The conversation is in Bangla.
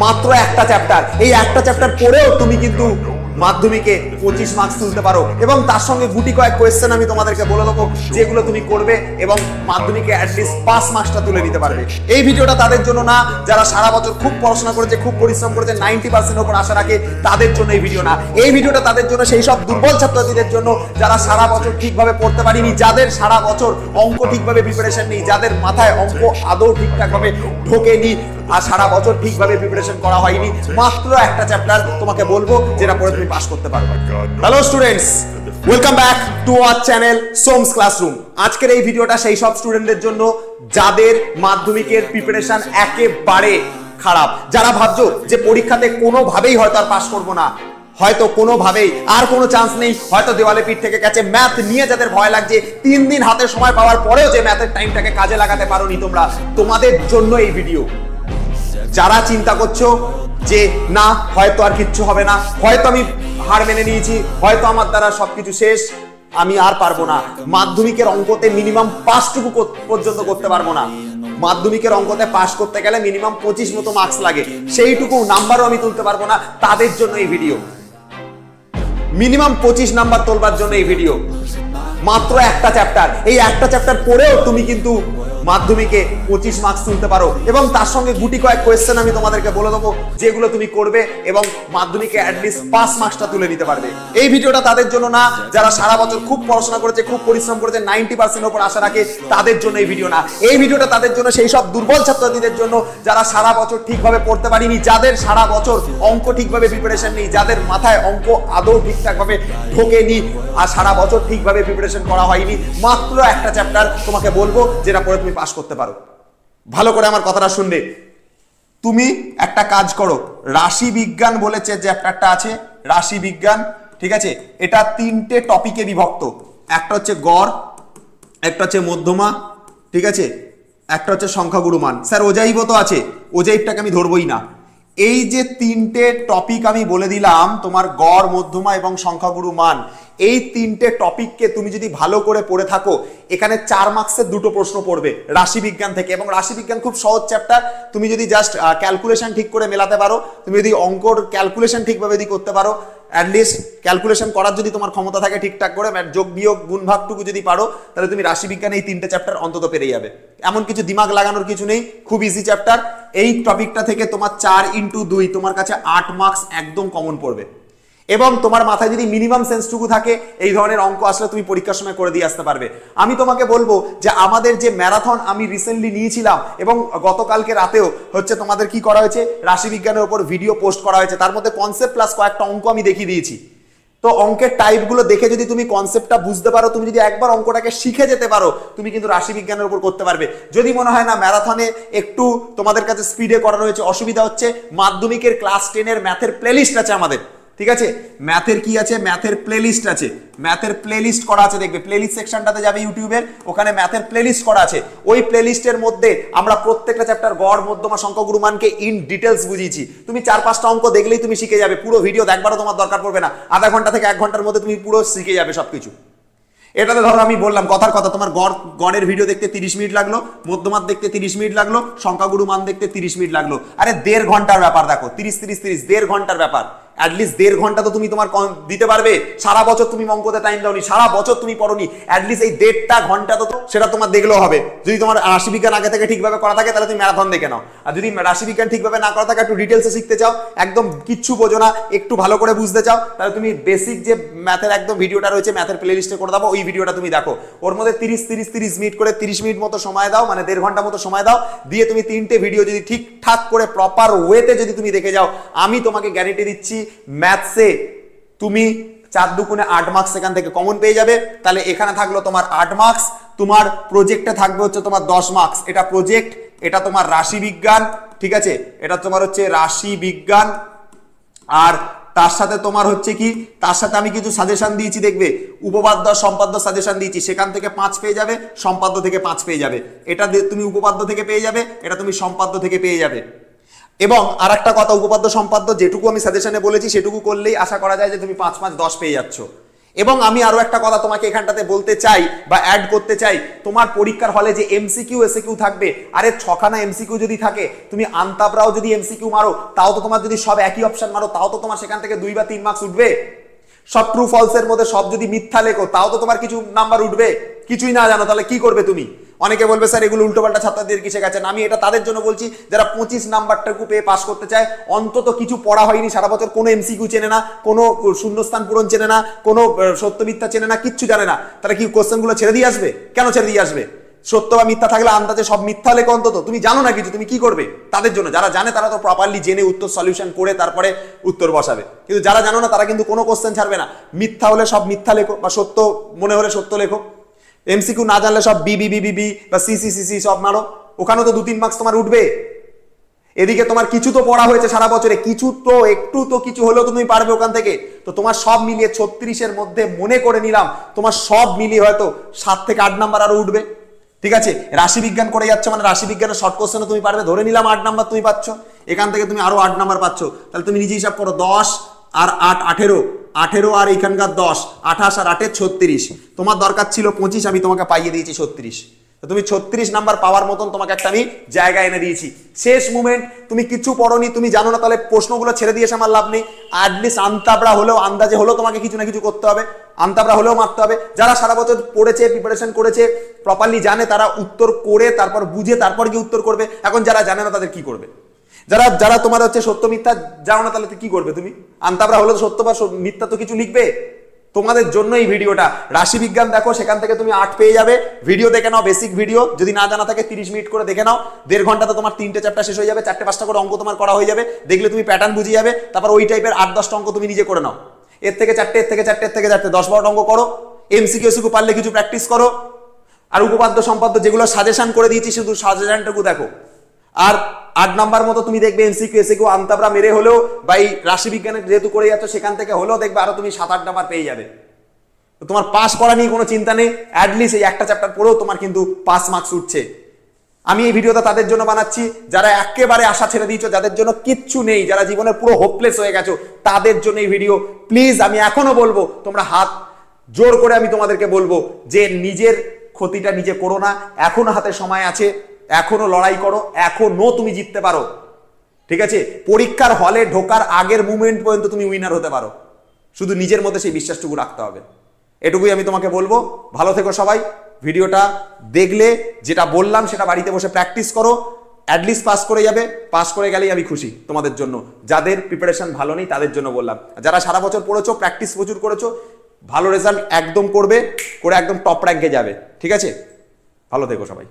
মাত্র একটা চ্যাপ্টার, এই একটা চ্যাপ্টার পড়েও তুমি কিন্তু মাধ্যমিকে 25 মার্কস তুলতে পারো। এবং তার সঙ্গে গুটি কয়েক কোয়েশ্চেন আমি তোমাদেরকে বলে দেবো, যেগুলো তুমি করবে এবং মাধ্যমিকে অ্যাটলিস্ট পাস মার্কসটা তুলে নিতে পারবে। এই ভিডিওটা তাদের জন্য না যারা সারা বছর খুব পড়াশোনা করেছে, খুব পরিশ্রম করেছে, 90% উপর আশা রাখে, তাদের জন্য এই ভিডিও না। এই ভিডিওটা তাদের জন্য, সেই সব দুর্বল ছাত্রছাত্রীদের জন্য যারা সারা বছর ঠিকভাবে পড়তে পারিনি, যাদের সারা বছর অঙ্ক ঠিকভাবে প্রিপারেশন নেই, যাদের মাথায় অঙ্ক আদৌ ঠিকঠাকভাবে ঢোকেনি আর সারা বছর ঠিকভাবে প্রিপারেশন করা হয়নি। মাত্র একটা চ্যাপ্টার তোমাকে বলবো যেটা পড়ে তুমি পাস করতে পারবে। Hello students, welcome back to our channel সোমস classroom. আজকের এই ভিডিওটা সেই সব স্টুডেন্টদের জন্য যাদের মাধ্যমিকের প্রিপারেশন একেবারে খারাপ, যারা ভাবছো যে পরীক্ষাতে কোনোভাবেই হয়তো আর পাস করবো না, হয়তো কোনোভাবেই আর কোনো চান্স নেই, হয়তো দেওয়ালে পিঠ থেকে গেছে। ম্যাথ নিয়ে যাদের ভয় লাগছে, 3 দিন হাতে সময় পাওয়ার পরেও যে ম্যাথের টাইমটাকে কাজে লাগাতে পারোনি তোমরা, তোমাদের জন্য এই ভিডিও। যারা চিন্তা করছো যে না হয়তো আর কিচ্ছু হবে না, হয়তো আমি হার মেনে নিয়েছি, হয়তো আমার দ্বারা সবকিছু শেষ, আমি আর পারবো না, মাধ্যমিকের অঙ্কতে মিনিমাম 5টুকু পর্যন্ত করতে পারবো না, মাধ্যমিকের অঙ্কতে পাস করতে গেলে মিনিমাম 25 মতো মার্কস লাগে, সেইটুকু নাম্বারও আমি তুলতে পারবো না, তাদের জন্য এই ভিডিও। মিনিমাম 25 নাম্বার তোলবার জন্য এই ভিডিও। মাত্র একটা চ্যাপ্টার, এই একটা চ্যাপ্টার পড়েও তুমি কিন্তু মাধ্যমিকে 25 মার্কস তুলতে পারো। এবং তার সঙ্গে গুটি কয়েক কোয়েশ্চেন আমি তোমাদেরকে বলে দেবো, যেগুলো তুমি করবে এবং মাধ্যমিকে অ্যাটলিস্ট পাস মার্কসটা তুলে নিতে পারবে। এই ভিডিওটা তাদের জন্য না যারা সারা বছর খুব পড়াশোনা করেছে, খুব পরিশ্রম করেছে, 90% উপর আশা রাখে, তাদের জন্য এই ভিডিও না। এই ভিডিওটা তাদের জন্য, সেই সব দুর্বল ছাত্রছাত্রীদের জন্য যারা সারা বছর ঠিকভাবে পড়তে পারিনি, যাদের সারা বছর অঙ্ক ঠিকভাবে প্রিপারেশন নেই, যাদের মাথায় অঙ্ক আদৌ ঠিকঠাকভাবে ঢোকেনি আর সারা বছর ঠিকভাবে প্রিপারেশন করা হয়নি। মাত্র একটা চ্যাপ্টার তোমাকে বলবো যেটা পড়ে তুমি পাস করতে পারো। ভালো করে আমার কথাটা শুনবে। তুমি একটা কাজ করো, রাশি বিজ্ঞান বলে যে চ্যাপ্টারটা আছে, রাশি বিজ্ঞান, ঠিক আছে, এটা 3টে টপিকে বিভক্ত। একটা হচ্ছে গড়, একটা হচ্ছে মধ্যমা, ঠিক আছে, একটা হচ্ছে সংখ্যাগুরু মান। স্যার ওজাইব তো আছে, ওজাইবটাকে আমি ধরবই না। এই যে 3টে টপিক আমি বলে দিলাম, তোমার গড়, মধ্যমা এবং সংখ্যাগুরু মান, এই 3টে টপিককে তুমি যদি ভালো করে পড়ে থাকো, এখানে 4 মার্কসের 2টো প্রশ্ন পড়বে রাশি বিজ্ঞান থেকে। এবং রাশি বিজ্ঞান খুব সহজ চ্যাপ্টার, তুমি যদি জাস্ট ক্যালকুলেশন ঠিক করে মেলাতে পারো, তুমি যদি অঙ্কর ক্যালকুলেশন ঠিকভাবে যদি করতে পারো, অ্যাটলিস্ট ক্যালকুলেশন করার যদি তোমার ক্ষমতা থাকে ঠিকঠাক করে, যোগ বিয়োগ গুণ ভাগটুকু যদি পারো, তাহলে তুমি রাশি বিজ্ঞানে এই 3টে চ্যাপ্টার অন্তত পেরে যাবে। এমন কিছু দিমাগ লাগানোর কিছু নেই, খুব ইজি চ্যাপ্টার। এই টপিকটা থেকে তোমার 4x2 তোমার কাছে 8 মার্কস একদম কমন পড়বে। এবং তোমার মাথায় যদি মিনিমাম সেন্সটুকু থাকে, এই ধরনের অঙ্ক আসলে তুমি পরীক্ষার সময় করে দিয়ে আসতে পারবে। আমি তোমাকে বলবো যে আমাদের যে ম্যারাথন আমি রিসেন্টলি নিয়েছিলাম, এবং গতকালকে রাতেও হচ্ছে তোমাদের কি করা হয়েছে, রাশি বিজ্ঞানের উপর ভিডিও পোস্ট করা হয়েছে, তার মধ্যে কনসেপ্ট প্লাস কয়েকটা অঙ্ক আমি দেখিয়ে দিয়েছি। তো অঙ্কের টাইপগুলো দেখে যদি তুমি কনসেপ্টটা বুঝতে পারো, তুমি যদি একবার অঙ্কটাকে শিখে যেতে পারো, তুমি কিন্তু রাশি বিজ্ঞানের উপর করতে পারবে। যদি মনে হয় না ম্যারাথনে একটু তোমাদের কাছে স্পিডে করানো হয়েছে, অসুবিধা হচ্ছে, মাধ্যমিকের ক্লাস 10-এর ম্যাথের প্লেলিস্ট আছে আমাদের, ঠিক আছে, ম্যাথের কি আছে, ম্যাথের প্লেলিস্ট আছে, ম্যাথের প্লেলিস্ট করা আছে, দেখবে প্লেলিস্ট সেকশনটাতে যাবে ইউটিউবের, ওখানে ম্যাথের প্লেলিস্ট করা আছে। ওই প্লেলিস্টের মধ্যে আমরা প্রত্যেকটা চ্যাপ্টার গড়, মধ্যমা, সংখ্যাগুরু মানকে ইন ডিটেলস বুঝিয়েছি। তুমি 4-5টা অঙ্ক দেখলেই তুমি শিখে যাবে, পুরো ভিডিও দেখবারও তোমার দরকার পড়বে না, আধা ঘন্টা থেকে 1 ঘন্টার মধ্যে তুমি পুরো শিখে যাবে সবকিছু। এটাতে ধরো আমি বললাম কথার কথা, তোমার গড়ের ভিডিও দেখতে 30 মিনিট লাগলো, মধ্যমাত দেখতে 30 মিনিট লাগলো, সংখ্যাগুরু মান দেখতে 30 মিনিট লাগলো। আরে 1.5 ঘন্টার ব্যাপার, দেখো 30-30-30 1.5 ঘন্টার ব্যাপার। অ্যাটলিস্ট 1.5 ঘন্টা তো তুমি তোমার দিতে পারবে। সারা বছর তুমি অঙ্কতে টাইম দাওনি, সারা বছর তুমি পড়োনি, অ্যাটলিস্ট এই 1.5টা ঘন্টা তো সেটা তোমার দেখলেও হবে। যদি তোমার রাশি বিজ্ঞান আগে থেকে ঠিকভাবে করা থাকে, তাহলে তুমি ম্যারাথন দেখে নাও। আর যদি রাশি বিজ্ঞান ঠিকভাবে না করা থাকে, একটু ডিটেলসে শিখতে চাও, একদম কিচ্ছু বোঝো না, একটু ভালো করে বুঝতে চাও, তাহলে তুমি বেসিক যে ম্যাথের একদম ভিডিওটা রয়েছে, ম্যাথের প্লেলিস্টে করে দেবো, ওই ভিডিওটা তুমি দেখো। ওর মধ্যে 30-30-30 মিনিট করে 30 মিনিট মতো সময় দাও, মানে 1.5 ঘন্টা মতো সময় দাও, দিয়ে তুমি 3টে ভিডিও যদি ঠিকঠাক করে প্রপার ওয়েতে যদি তুমি দেখে যাও, আমি তোমাকে গ্যারান্টি দিচ্ছি ম্যাথসে তুমি 4×2 8 মার্কস এখান থেকে কমন পেয়ে যাবে। তাহলে এখানে থাকলো তোমার 8 মার্কস, তোমার প্রজেক্টে থাকবে হচ্ছে তোমার 10 মার্কস। এটা প্রজেক্ট, এটা তোমার রাশি বিজ্ঞান, ঠিক আছে, এটা তোমার হচ্ছে রাশি বিজ্ঞান। আর তার সাথে তোমার হচ্ছে কি, তার সাথে আমি কিছু সাজেশন দিয়েছি, দেখবে উপপাদ্য সম্পাদ্য সাজেশন দিয়েছি, সেখান থেকে 5 পেয়ে যাবে, সম্পাদ্য থেকে 5 পেয়ে যাবে। এটা তুমি উপপাদ্য থেকে পেয়ে যাবে, এটা তুমি সম্পাদ্য থেকে পেয়ে যাবে। এবং আরেকটা কথা, উপপাদ্য সম্পাদ্য যেটুকু আমি সাজেশনে বলেছি সেটুকু করলেই আশা করা যায় যে তুমি 5-5 10 পেয়ে যাচ্ছ। এবং আমি আরো একটা কথা তোমাকে এখানটাতে বলতে চাই বা অ্যাড করতে চাই, তোমার পরীক্ষার হলে যে এমসিকিউ এসিকিউ থাকবে, আরে 6খানা এমসিকিউ যদি থাকে, তুমি আনতাবরাও যদি এমসিকিউ মারো, তাও তো তোমার যদি সব একই অপশন মারো, তাও তো তোমার সেখান থেকে 2 বা 3 মার্কস উঠবে। সব ট্রু ফলসের মধ্যে সব যদি মিথ্যা লেখো, তাও তো তোমার কিছু নাম্বার উঠবে। কিছুই না জানো তাহলে কি করবে তুমি? অনেকে বলবে স্যার এগুলো উল্টোপাল্টা ছাত্রদের কি শেখাচ্ছেন। আমি এটা তাদের জন্য বলছি যারা 25 নাম্বারটাকে পেয়ে পাস করতে চায়, অন্তত কিছু পড়া হয়নি সারা বছর, কোনো এমসিকিউ চেনে না, কোনো শূন্যস্থান পূরণ চেনে না, কোনো সত্য মিথ্যা চেনে না, কিচ্ছু জানে না, তাহলে কি কোশ্চেনগুলো ছেড়ে দিয়ে আসবে? কেন ছেড়ে দিয়ে আসবে? সত্য বা মিথ্যা থাকলে আন্দাজে সব মিথ্যা লেখো অন্তত। তুমি জানো না কিছু, তুমি কি করবে? তাদের জন্য, যারা জানে তারা তো প্রপারলি জেনে উত্তর সলিউশন করে তারপরে উত্তর বসাবে, কিন্তু যারা জানো না তারা কিন্তু কোনো কোশ্চেন ছাড়বে না। মিথ্যা হলে সব মিথ্যা লেখো, বা সত্য মনে হলে সত্য লেখো। এমসিকিউ না জানলে সব B B B B B বা সি সি সি সি সব মারো, ওখানেও তো 2-3 মার্কস তোমার উঠবে। এদিকে তোমার কিছু তো পড়া হয়েছে সারা বছরে, কিছু তো একটু তো কিছু হলেও তো তুমি পারবে ওখান থেকে। তো তোমার সব মিলিয়ে 36-এর মধ্যে মনে করে নিলাম তোমার সব মিলিয়ে হয়তো 7 থেকে 8 নাম্বার আরো উঠবে। ঠিক আছে, রাশি বিজ্ঞান করে যাচ্ছ মানে রাশি বিজ্ঞানের শর্ট কোশ্চেনও তুমি পারবে, ধরে নিলাম 8 নাম্বার তুমি পাচ্ছ, এখান থেকে তুমি আরো 8 নাম্বার পাচ্ছ, তাহলে তুমি নিজে হিসাব করো, 10 আর 8 18, 18 আর এখানকার 10, 28 আর 8 36, তোমার দরকার ছিল 25, আমি তোমাকে পাইয়ে দিয়েছি 36। তো তুমি 36 নাম্বার পাওয়ার মতন তোমাকে একটা আমি জায়গা এনে দিয়েছি। শেষ মুমেন্ট, তুমি কিছু পড়োনি, তুমি জানো না, তাহলে প্রশ্নগুলো ছেড়ে দিয়ে এসে আমার লাভ নেই। অ্যাটলিস্ট আন্তাবড়া হলেও, আন্দাজে হলেও তোমাকে কিছু না কিছু করতে হবে, আন্তাবড়া হলেও মারতে হবে। যারা সারা বছর পড়েছে, প্রিপারেশন করেছে, প্রপারলি জানে, তারা উত্তর করে তারপর বুঝে তারপর কি উত্তর করবে। এখন যারা জানে না তাদের কি করবে? যারা যারা তোমার হচ্ছে সত্য মিথ্যা জানো না, তাহলে কি করবে তুমি? আন্তাবড়া হলে তো সত্য বা মিথ্যা তো কিছু লিখবে। তোমাদের জন্য এই ভিডিওটা, রাশি বিজ্ঞান দেখো, সেখান থেকে তুমি 8 পেয়ে যাবে। ভিডিও দেখে নাও, বেসিক ভিডিও, যদি না জানা থাকে 30 মিনিট করে দেখে নাও, 1.5 ঘন্টাতে তোমার 3টে চ্যাপ্টার শেষ হয়ে যাবে, 4-5টা করে অঙ্ক তোমার করা হয়ে যাবে, দেখলে তুমি প্যাটার্ন বুঝে যাবে। তারপর ওই টাইপের 8-10টা অঙ্ক তুমি নিজে করে নাও, এর থেকে 4টে, এর থেকে 4টে, এর থেকে 4টে, 10-12টা অঙ্ক করো। এমসিকিউ এসিকিউ পারলে কিছু প্র্যাকটিস করো, আর উপপাদ্য সম্পাদ্য যেগুলো সাজেশন করে দিয়েছি শুধু সাজেশনটুকু দেখো। আর 8 নাম্বার মতো তুমি দেখবে এমসিকিউ এসিকিউ আন্তাবড়া মেরে হলেও, বা এই রাশি বিজ্ঞানের যেহেতু করে যাচ্ছ সেখান থেকে হলেও দেখবে আরো তুমি 7-8 নাম্বার পেয়ে যাবে। তোমার পাস করা নিয়ে কোনো চিন্তা নেই, অ্যাটলিস্ট এই একটা চ্যাপ্টার পড়েও তোমার কিন্তু পাস মার্কস উঠছে। আমি এই ভিডিওটা তাদের জন্য বানাচ্ছি যারা একেবারে আশা ছেড়ে দিয়েছো, যাদের জন্য কিচ্ছু নেই, যারা জীবনে পুরো হোপলেস হয়ে গেছো, তাদের জন্য এই ভিডিও। প্লিজ আমি এখনো বলবো, তোমরা হাত জোর করে আমি তোমাদেরকে বলবো যে নিজের ক্ষতিটা নিজে করো না, এখনো হাতে সময় আছে, এখনো লড়াই করো, এখনো তুমি জিততে পারো। ঠিক আছে, পরীক্ষার হলে ঢোকার আগের মুভমেন্ট পর্যন্ত তুমি উইনার হতে পারো, শুধু নিজের মধ্যে সেই বিশ্বাসটুকু রাখতে হবে। এটুকুই আমি তোমাকে বলবো। ভালো থেকো সবাই। ভিডিওটা দেখলে যেটা বললাম সেটা বাড়িতে বসে প্র্যাকটিস করো, অ্যাটলিস্ট পাস করে যাবে। পাস করে গেলেই আমি খুশি তোমাদের জন্য। যাদের প্রিপারেশন ভালো নেই তাদের জন্য বললাম, যারা সারা বছর পড়েছো, প্র্যাকটিস প্রচুর করেছো, ভালো রেজাল্ট একদম করবে, করে একদম টপ র্যাঙ্কে যাবে। ঠিক আছে, ভালো থেকো সবাই।